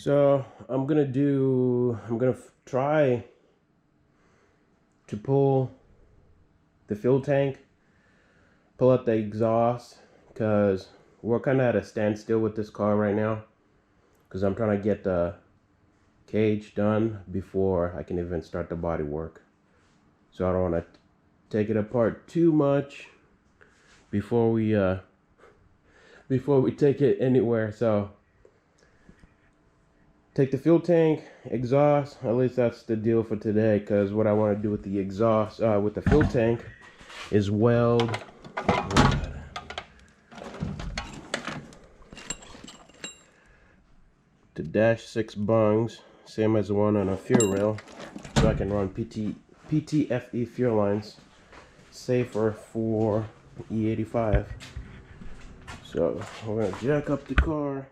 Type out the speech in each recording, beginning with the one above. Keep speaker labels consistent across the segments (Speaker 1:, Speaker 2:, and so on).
Speaker 1: So I'm gonna try to pull the fuel tank, pull out the exhaust, because we're kind of at a standstill with this car right now, because I'm trying to get the cage done before I can even start the body work. So I don't want to take it apart too much before we take it anywhere. So take the fuel tank, exhaust, at least that's the deal for today, because what I want to do with the exhaust, with the fuel tank, is weld the dash 6 bungs, same as the one on a fuel rail, so I can run PTFE fuel lines safer for E85. So we're gonna jack up the car.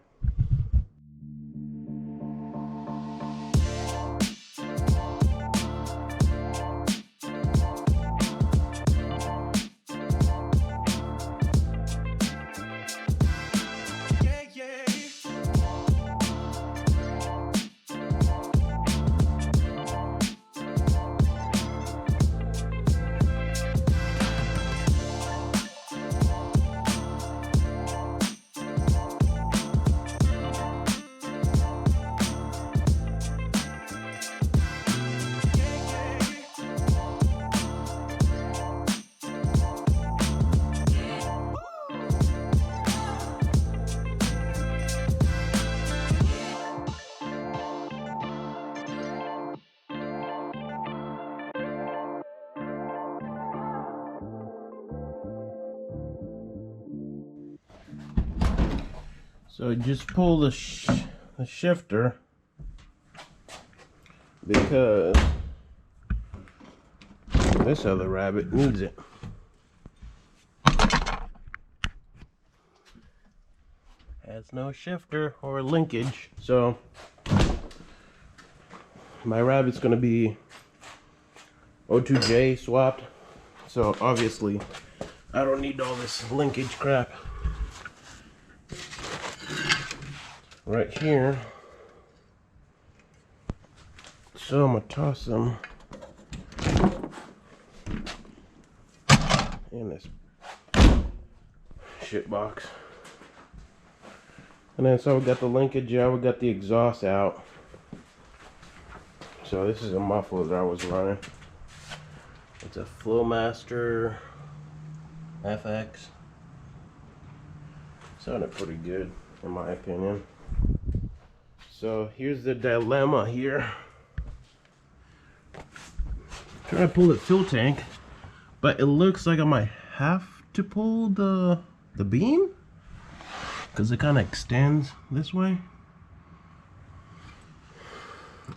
Speaker 1: So just pull the shifter, because this other rabbit needs it. Has no shifter or linkage, so my rabbit's gonna be O2J swapped. So obviously I don't need all this linkage crap. Right here, so I'm gonna toss them in this shit box. And then so we got the linkage out, we got the exhaust out. So this is a muffler that I was running. It's a Flowmaster FX. Sounded pretty good in my opinion. So here's the dilemma here. Trying to pull the fuel tank, but it looks like I might have to pull the beam, because it kind of extends this way.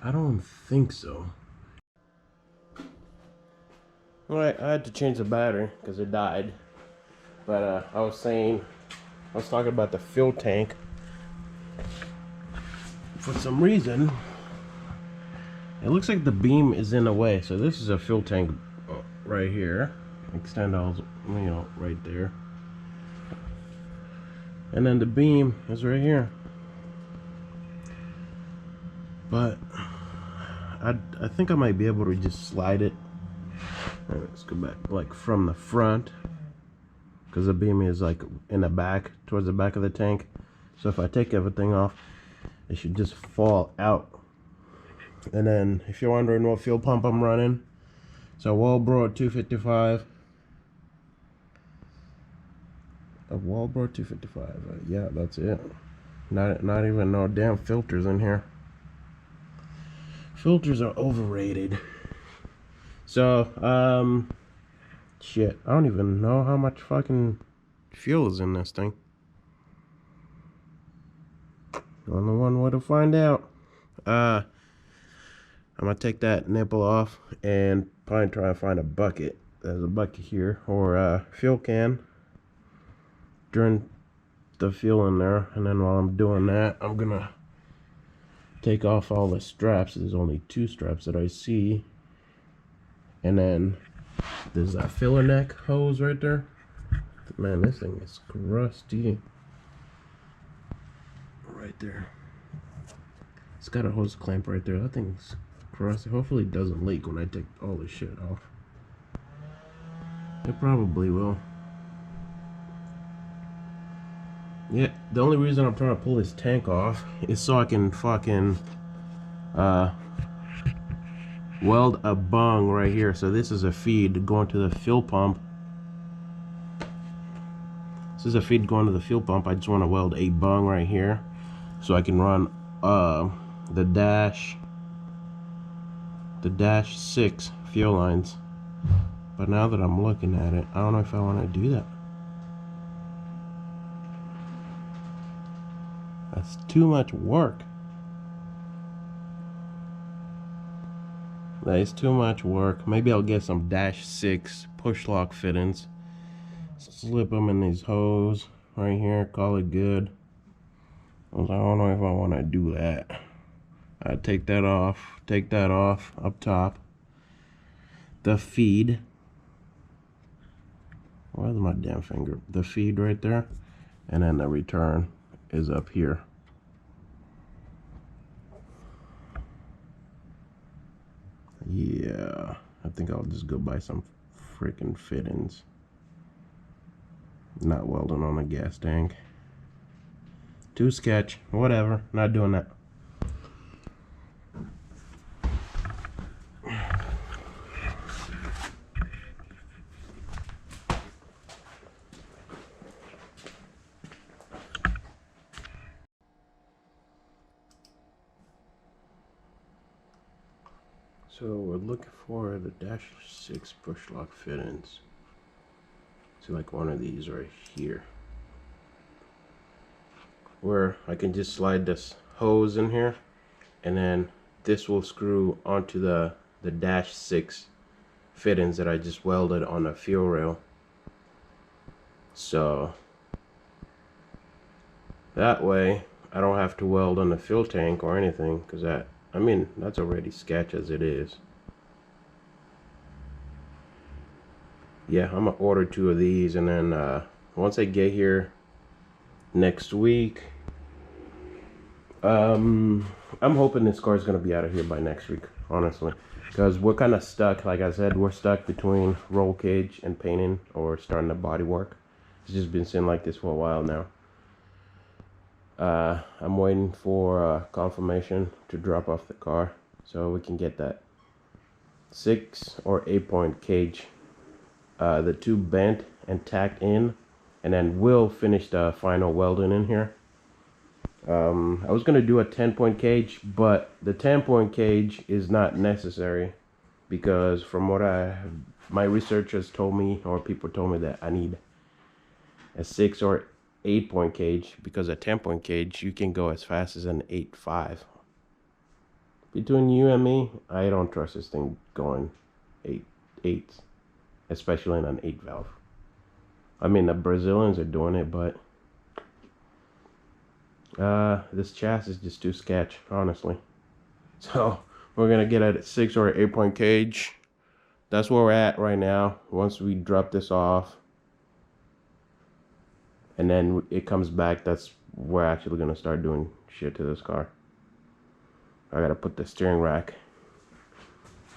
Speaker 1: I don't think so. Alright, I had to change the battery because it died. But I was talking about the fuel tank. For some reason, it looks like the beam is in the way. So this is a fuel tank right here. Extend all, right there. And then the beam is right here. But I think I might be able to just slide it. All right, let's go back, like from the front, because the beam is like in the back, towards the back of the tank. So if I take everything off, it should just fall out. And then if you're wondering what fuel pump I'm running, so Walbro 255. A Walbro 255. Yeah, that's it. Not even no damn filters in here. Filters are overrated. So shit, I don't even know how much fucking fuel is in this thing. Only one way to find out. I'm gonna take that nipple off and probably try to find a bucket. There's a bucket here, or a fuel can. Drain the fuel in there, and then while I'm doing that, I'm gonna take off all the straps. There's only 2 straps that I see. And then there's that filler neck hose right there. Man, this thing is crusty. Right there. It's got a hose clamp right there. That thing's crusty. Hopefully it doesn't leak when I take all this shit off. It probably will. Yeah, the only reason I'm trying to pull this tank off is so I can fucking weld a bung right here. So this is a feed going to the fuel pump. This is a feed going to the fuel pump. I just want to weld a bung right here so I can run the dash 6 fuel lines. But now that I'm looking at it, I don't know if I want to do that. That's too much work. That is too much work. Maybe I'll get some dash 6 push lock fittings. Slip them in these hose right here. Call it good. I don't know if I want to do that. I take that off. Take that off up top. The feed. Where's my damn finger? The feed right there. And then the return is up here. Yeah, I think I'll just go buy some freaking fittings. Not welding on a gas tank. Too sketch. Whatever. Not doing that. So we're looking for the dash 6 push lock fittings. So like one of these right here, where I can just slide this hose in here, and then this will screw onto the dash 6 fittings that I just welded on the fuel rail. So that way I don't have to weld on the fuel tank or anything, because that, I mean, that's already sketch as it is. Yeah, I'm gonna order 2 of these, and then once I get here next week, I'm hoping this car is gonna be out of here by next week, honestly, because we're kind of stuck. Like I said, we're stuck between roll cage and painting or starting the body work. It's just been sitting like this for a while now. I'm waiting for confirmation to drop off the car so we can get that 6 or 8 point cage, the 2 bent and tacked in, and then we'll finish the final welding in here. I was gonna do a 10 point cage, but the 10 point cage is not necessary, because from what my researchers told me, or people told me, that I need a 6 or 8 point cage, because a 10 point cage you can go as fast as an 8.5. Between you and me, I don't trust this thing going 8, especially in an 8 valve. I mean, the Brazilians are doing it, but this chassis is just too sketch, honestly. So we're gonna get a 6 or 8 point cage. That's where we're at right now. Once we drop this off and then it comes back, that's we're actually gonna start doing shit to this car. I gotta put the steering rack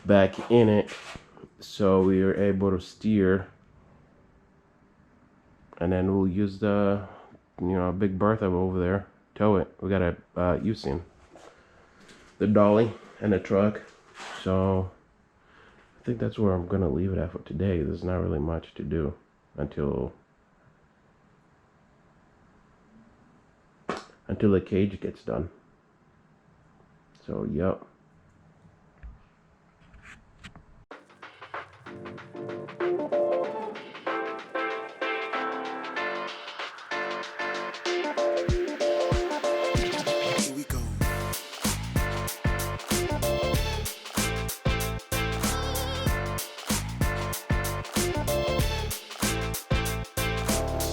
Speaker 1: back in it so we are able to steer, and then we'll use the big Bertha over there, tow it. We got a you've seen the dolly and the truck. So I think that's where I'm gonna leave it at for today. There's not really much to do until the cage gets done. So yep.